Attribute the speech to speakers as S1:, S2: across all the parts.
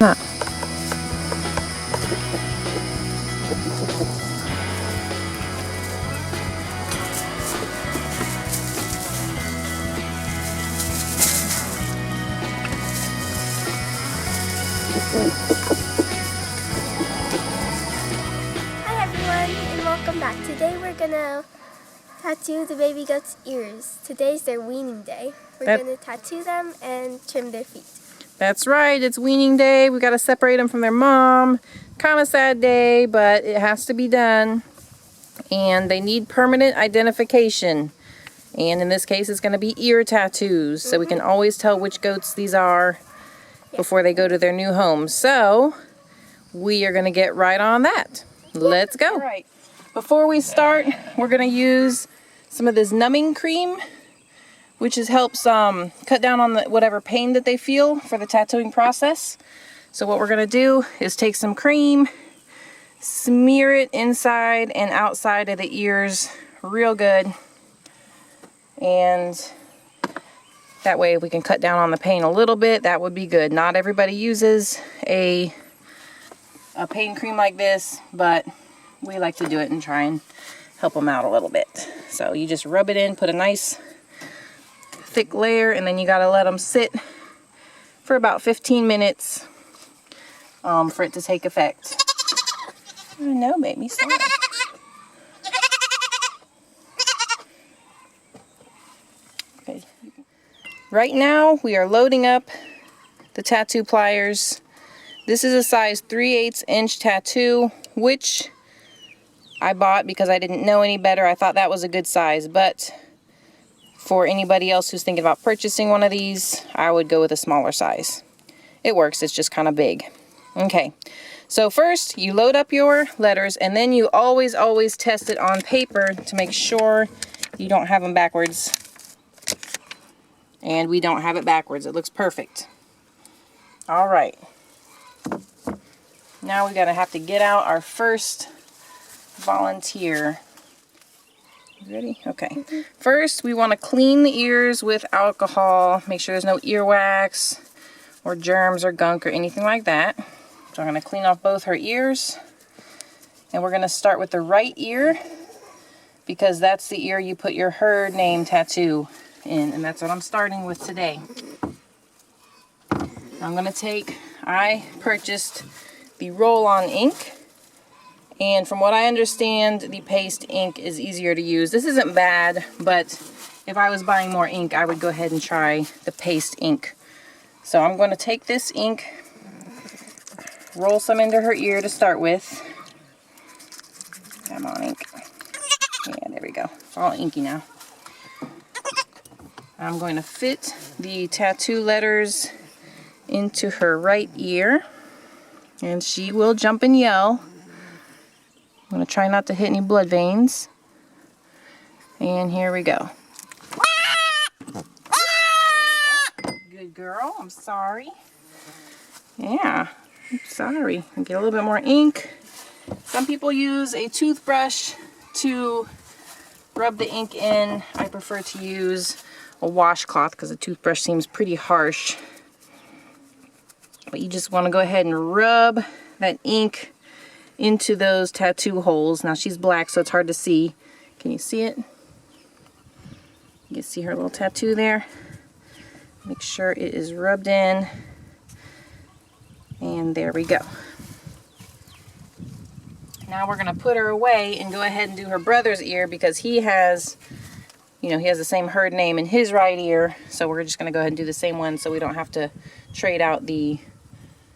S1: Huh.
S2: Hi everyone, and welcome back. Today we're gonna tattoo the baby goat's ears. Today's their weaning day. We're gonna tattoo them and trim their feet.
S1: That's right, it's weaning day. We gotta separate them from their mom. Kind of sad day, but it has to be done. And they need permanent identification. And in this case, it's gonna be ear tattoos. So we can always tell which goats these are before they go to their new home. So we are gonna get right on that. Let's go. All right, before we start, we're gonna use some of this numbing cream, which helps cut down on whatever pain that they feel for the tattooing process. So what we're gonna do is take some cream, smear it inside and outside of the ears real good, and that way we can cut down on the pain a little bit. That would be good. Not everybody uses a pain cream like this, but we like to do it and try and help them out a little bit. So you just rub it in, put a nice thick layer, and then you gotta let them sit for about 15 minutes for it to take effect. I know, baby, sorry. Okay. Right now we are loading up the tattoo pliers. This is a size 3/8 inch tattoo, which I bought because I didn't know any better. I thought that was a good size, but for anybody else who's thinking about purchasing one of these, I would go with a smaller size. It works, it's just kind of big. Okay, so first you load up your letters, and then you always test it on paper to make sure you don't have them backwards. And we don't have it backwards. It looks perfect. All right. Now we gotta have to get out our first volunteer. You ready? Okay. First, we want to clean the ears with alcohol. Make sure there's no earwax or germs or gunk or anything like that. So I'm going to clean off both her ears. And we're going to start with the right ear, because that's the ear you put your herd name tattoo in. And that's what I'm starting with today. I purchased the roll-on ink. And from what I understand, the paste ink is easier to use. This isn't bad, but if I was buying more ink, I would go ahead and try the paste ink. So I'm going to take this ink, roll some into her ear to start with. Come on, ink. Yeah, there we go. It's all inky now. I'm going to fit the tattoo letters into her right ear, and she will jump and yell. I'm going to try not to hit any blood veins. And here we go. Good girl. I'm sorry. Yeah, I'm sorry. I'll get a little bit more ink. Some people use a toothbrush to rub the ink in. I prefer to use a washcloth because a toothbrush seems pretty harsh. But you just want to go ahead and rub that ink into those tattoo holes. Now she's black, so it's hard to see. Can you see it? You can see her little tattoo there. Make sure it is rubbed in. And there we go. Now we're going to put her away and go ahead and do her brother's ear, because he has, he has the same herd name in his right ear. So we're just going to go ahead and do the same one so we don't have to trade out the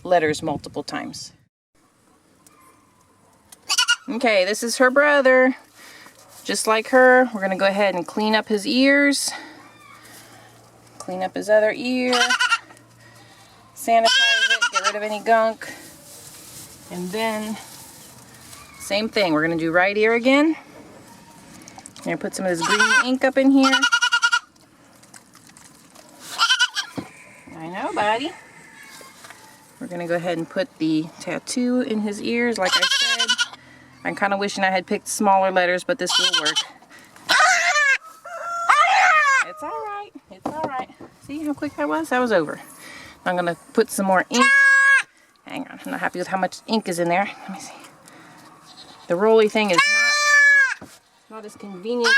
S1: letters multiple times. Okay, this is her brother. Just like her, we're going to go ahead and clean up his ears. Clean up his other ear. Sanitize it, get rid of any gunk. And then, same thing, we're going to do right ear again. I'm going to put some of this green ink up in here. I know, buddy. We're going to go ahead and put the tattoo in his ears, like I said. I'm kind of wishing I had picked smaller letters, but this will work. It's alright. It's alright. See how quick that was? That was over. I'm going to put some more ink Hang on, I'm not happy with how much ink is in there. Let me see. The rolly thing is not as convenient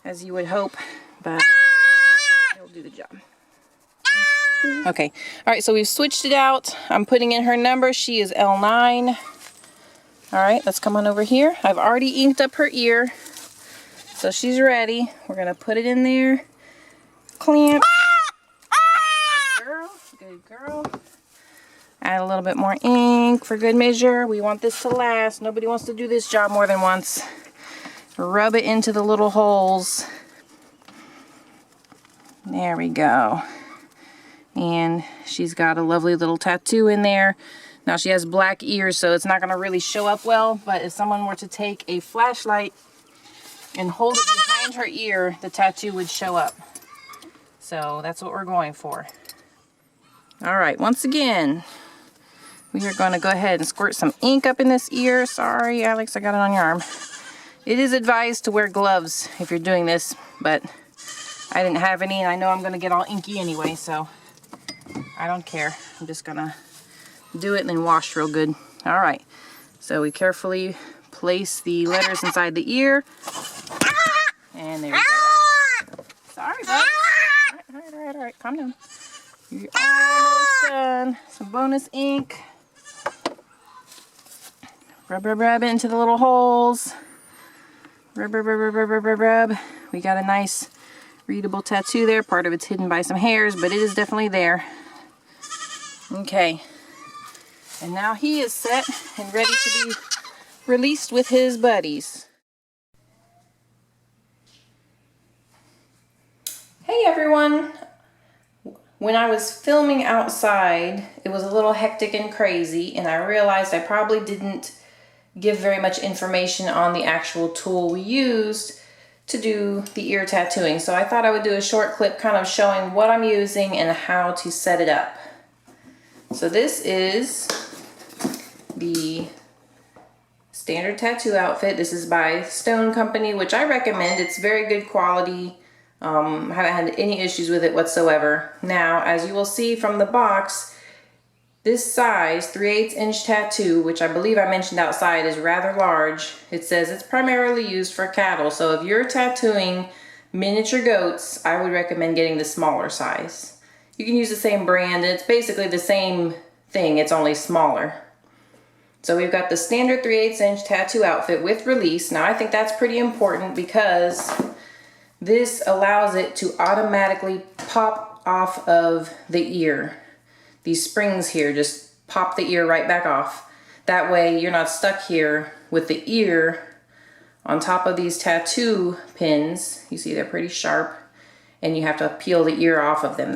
S1: as you would hope, but it'll do the job. Okay, all right, so we've switched it out. I'm putting in her number. She is L9. All right, let's come on over here. I've already inked up her ear, so she's ready. We're gonna put it in there. Clamp. Good girl, good girl. Add a little bit more ink for good measure. We want this to last. Nobody wants to do this job more than once. Rub it into the little holes. There we go. And she's got a lovely little tattoo in there. Now she has black ears, so it's not going to really show up well, but if someone were to take a flashlight and hold it behind her ear, the tattoo would show up. So that's what we're going for. All right, once again, we are going to go ahead and squirt some ink up in this ear. Sorry, Alex, I got it on your arm. It is advised to wear gloves if you're doing this, but I didn't have any, and I know I'm going to get all inky anyway, so I don't care. I'm just going to do it and then wash real good. All right, so we carefully place the letters inside the ear. And there we go. Sorry, bud. All right, calm down. You're almost done. Some bonus ink. Rub it into the little holes. Rub. We got a nice readable tattoo there. Part of it's hidden by some hairs, but it is definitely there. Okay. And now he is set and ready to be released with his buddies. Hey everyone! When I was filming outside, it was a little hectic and crazy, and I realized I probably didn't give very much information on the actual tool we used to do the ear tattooing. So I thought I would do a short clip kind of showing what I'm using and how to set it up. So this is the standard tattoo outfit. This is by Stone Company, which I recommend. It's very good quality. I haven't had any issues with it whatsoever. Now, as you will see from the box, this size 3/8 inch tattoo, which I believe I mentioned outside, is rather large. It says it's primarily used for cattle. So if you're tattooing miniature goats, I would recommend getting the smaller size. You can use the same brand. It's basically the same thing. It's only smaller. So we've got the standard 3/8 inch tattoo outfit with release. Now I think that's pretty important because this allows it to automatically pop off of the ear. These springs here just pop the ear right back off. That way you're not stuck here with the ear on top of these tattoo pins. You see they're pretty sharp, and you have to peel the ear off of them.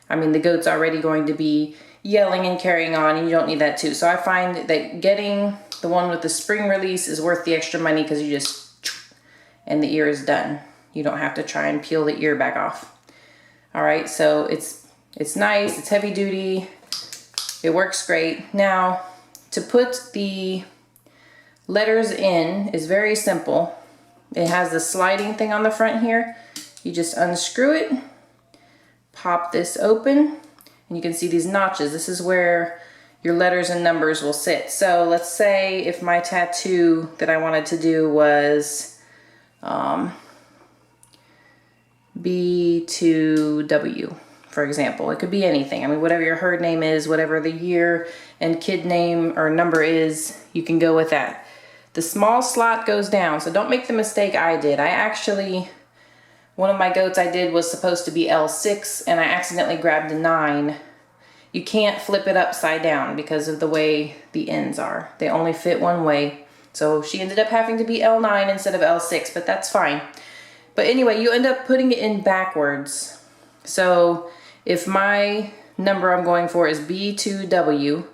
S1: I mean, the goat's already going to be yelling and carrying on, and you don't need that too. So I find that getting the one with the spring release is worth the extra money because you just, and the ear is done. You don't have to try and peel the ear back off. All right, so it's nice, it's heavy duty, it works great. Now, to put the letters in is very simple. It has the sliding thing on the front here. You just unscrew it, pop this open, and you can see these notches. This is where your letters and numbers will sit. So let's say if my tattoo that I wanted to do was B2W, for example. It could be anything. I mean, whatever your herd name is, whatever the year and kid name or number is, you can go with that. The small slot goes down, so don't make the mistake I did. One of my goats I did was supposed to be L6, and I accidentally grabbed a 9. You can't flip it upside down because of the way the ends are. They only fit one way. So she ended up having to be L9 instead of L6, but that's fine. But anyway, you end up putting it in backwards. So if my number I'm going for is B2W,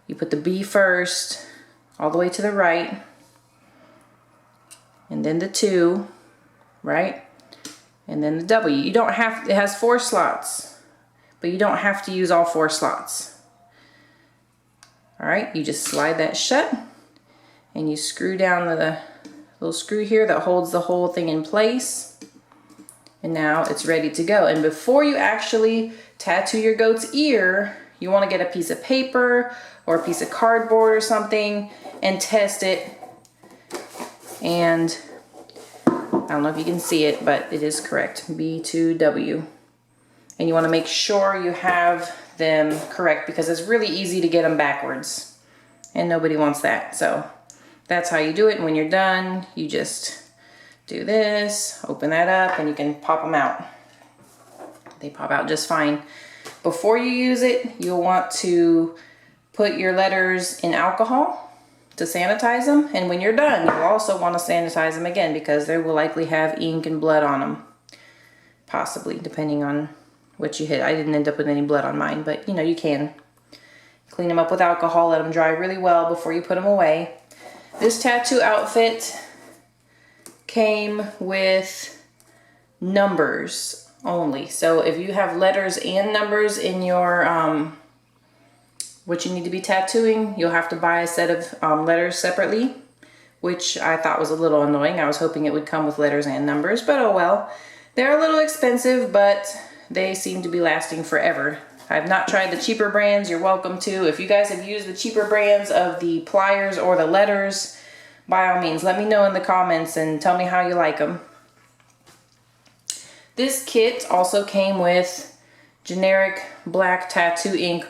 S1: you put the B first, all the way to the right, and then the 2, right? And then the W. You don't have, it has 4 slots, but you don't have to use all 4 slots. All right, you just slide that shut, and you screw down the little screw here that holds the whole thing in place. And now it's ready to go. And before you actually tattoo your goat's ear, you want to get a piece of paper or a piece of cardboard or something and test it. And I don't know if you can see it, but it is correct, B2W. And you want to make sure you have them correct because it's really easy to get them backwards and nobody wants that. So that's how you do it. And when you're done, you just do this, open that up, and you can pop them out. They pop out just fine. Before you use it, you'll want to put your letters in alcohol to sanitize them. And when you're done, you'll also want to sanitize them again because they will likely have ink and blood on them. Possibly, depending on what you hit. I didn't end up with any blood on mine, but you know, you can clean them up with alcohol, let them dry really well before you put them away. This tattoo outfit came with numbers only. So if you have letters and numbers in your what you need to be tattooing, you'll have to buy a set of letters separately, which I thought was a little annoying. I was hoping it would come with letters and numbers, but oh well. They're a little expensive, but they seem to be lasting forever. I've not tried the cheaper brands. You're welcome to. If you guys have used the cheaper brands of the pliers or the letters, by all means, let me know in the comments and tell me how you like them. This kit also came with generic black tattoo ink,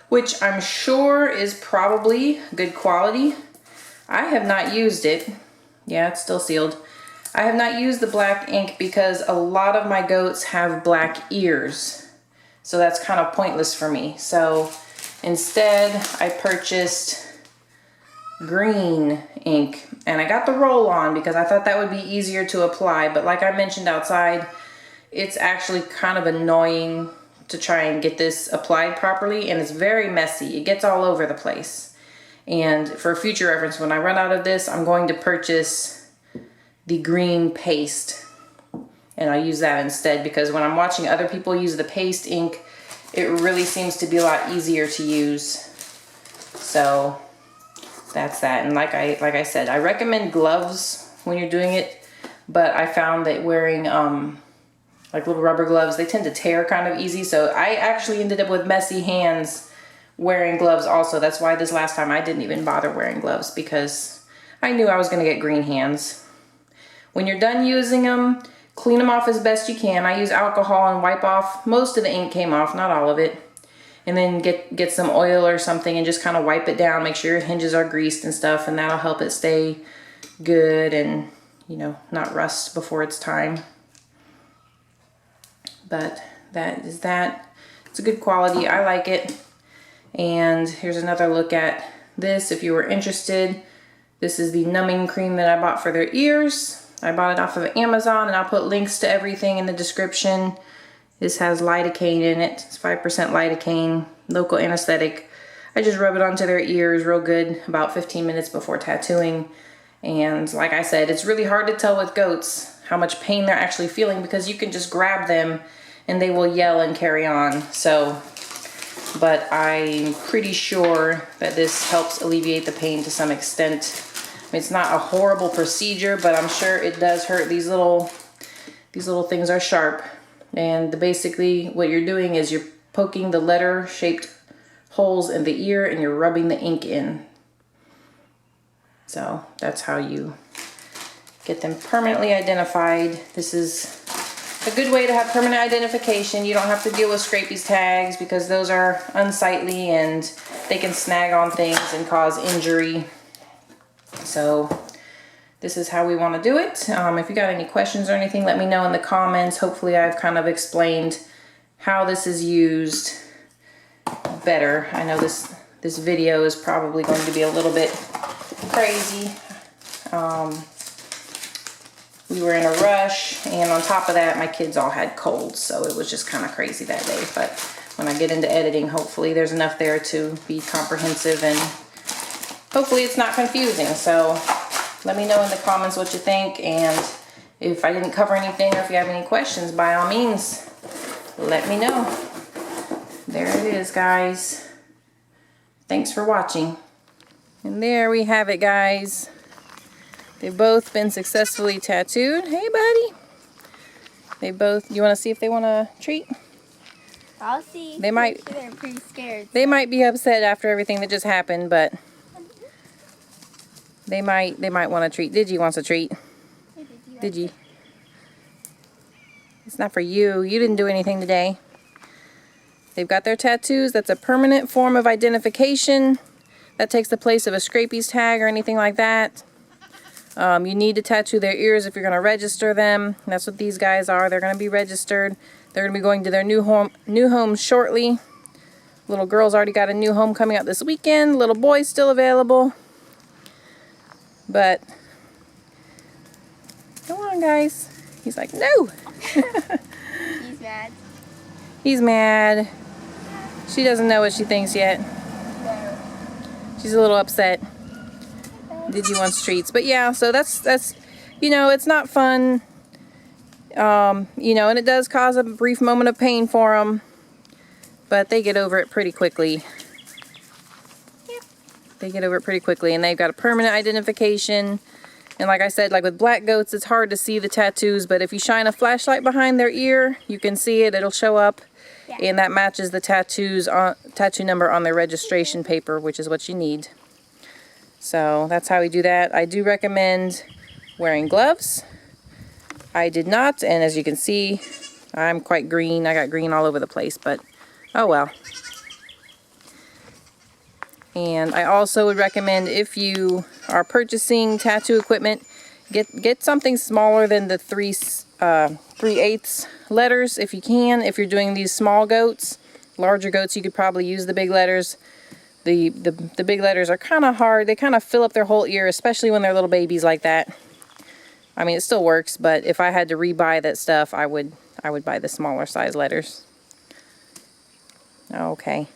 S1: which I'm sure is probably good quality. I have not used it. Yeah, it's still sealed. I have not used the black ink because a lot of my goats have black ears. So that's kind of pointless for me. So instead I purchased green ink and I got the roll on because I thought that would be easier to apply. But like I mentioned outside, it's actually kind of annoying to try and get this applied properly, and it's very messy. It gets all over the place. And for future reference, when I run out of this, I'm going to purchase the green paste, and I'll use that instead because when I'm watching other people use the paste ink, it really seems to be a lot easier to use. So that's that. And like I said, I recommend gloves when you're doing it, but I found that wearing like little rubber gloves, they tend to tear kind of easy. So I actually ended up with messy hands wearing gloves also. That's why this last time I didn't even bother wearing gloves because I knew I was going to get green hands. When you're done using them, clean them off as best you can. I use alcohol and wipe off. Most of the ink came off, not all of it. And then get some oil or something and just kind of wipe it down. Make sure your hinges are greased and stuff, and that'll help it stay good and, you know, not rust before it's time. But that is that. It's a good quality. I like it. And here's another look at this if you were interested. This is the numbing cream that I bought for their ears. I bought it off of Amazon, and I'll put links to everything in the description. This has lidocaine in it. It's 5% lidocaine, local anesthetic. I just rub it onto their ears real good about 15 minutes before tattooing. And like I said, it's really hard to tell with goats how much pain they're actually feeling because you can just grab them and they will yell and carry on. So, but I'm pretty sure that this helps alleviate the pain to some extent. I mean, it's not a horrible procedure, but I'm sure it does hurt. These little things are sharp. And basically what you're doing is you're poking the letter-shaped holes in the ear and you're rubbing the ink in. So that's how you get them permanently identified. This is a good way to have permanent identification. You don't have to deal with scrapies tags because those are unsightly and they can snag on things and cause injury. So this is how we want to do it. If you got any questions or anything, let me know in the comments. Hopefully I've kind of explained how this is used better. I know this video is probably going to be a little bit crazy. We were in a rush, and on top of that, my kids all had colds, so it was just kind of crazy that day. But when I get into editing, hopefully there's enough there to be comprehensive, and hopefully it's not confusing. So let me know in the comments what you think, and if I didn't cover anything or if you have any questions, by all means, let me know. There it is, guys. Thanks for watching. And there we have it, guys. They've both been successfully tattooed. Hey, buddy. They both, you want to see if they want a treat?
S2: I'll see.
S1: They might.
S2: They're pretty scared.
S1: They might be upset after everything that just happened, but they might want a treat. Digi wants a treat. Digi. It's not for you. You didn't do anything today. They've got their tattoos. That's a permanent form of identification. That takes the place of a scrapies tag or anything like that. You need to tattoo their ears if you're going to register them. That's what these guys are. They're going to be registered. They're going to be going to their new home shortly. Little girl's already got a new home coming out this weekend. Little boy's still available. But, come on guys. He's like, no.
S2: He's mad.
S1: He's mad. She doesn't know what she thinks yet.
S2: No.
S1: She's a little upset. Digi wants treats. But yeah, so that's you know, it's not fun. You know, and it does cause a brief moment of pain for them. But they get over it pretty quickly.
S2: Yep.
S1: They get over it pretty quickly, and they've got a permanent identification. And like I said, like with black goats, it's hard to see the tattoos, but if you shine a flashlight behind their ear, you can see it. It'll show up.
S2: Yeah.
S1: And that matches the tattoo number on their registration paper, which is what you need. So that's how we do that. I do recommend wearing gloves. I did not, and as you can see, I'm quite green. I got green all over the place, but oh well. And I also would recommend, if you are purchasing tattoo equipment, get something smaller than the 3/8 letters if you can. If you're doing these small goats, larger goats, you could probably use the big letters. The big letters are kind of hard. They kind of fill up their whole ear, especially when they're little babies like that. I mean, it still works, but if I had to rebuy that stuff, I would buy the smaller size letters. Okay.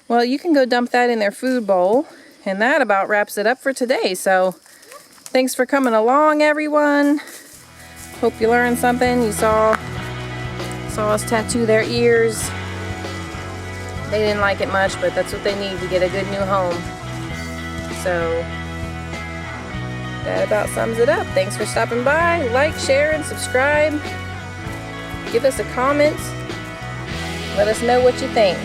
S1: Well, you can go dump that in their food bowl, and that about wraps it up for today. So, thanks for coming along, everyone. Hope you learned something. You saw us tattoo their ears. They didn't like it much, but that's what they need to get a good new home. So, that about sums it up. Thanks for stopping by. Like, share, and subscribe. Give us a comment. Let us know what you think.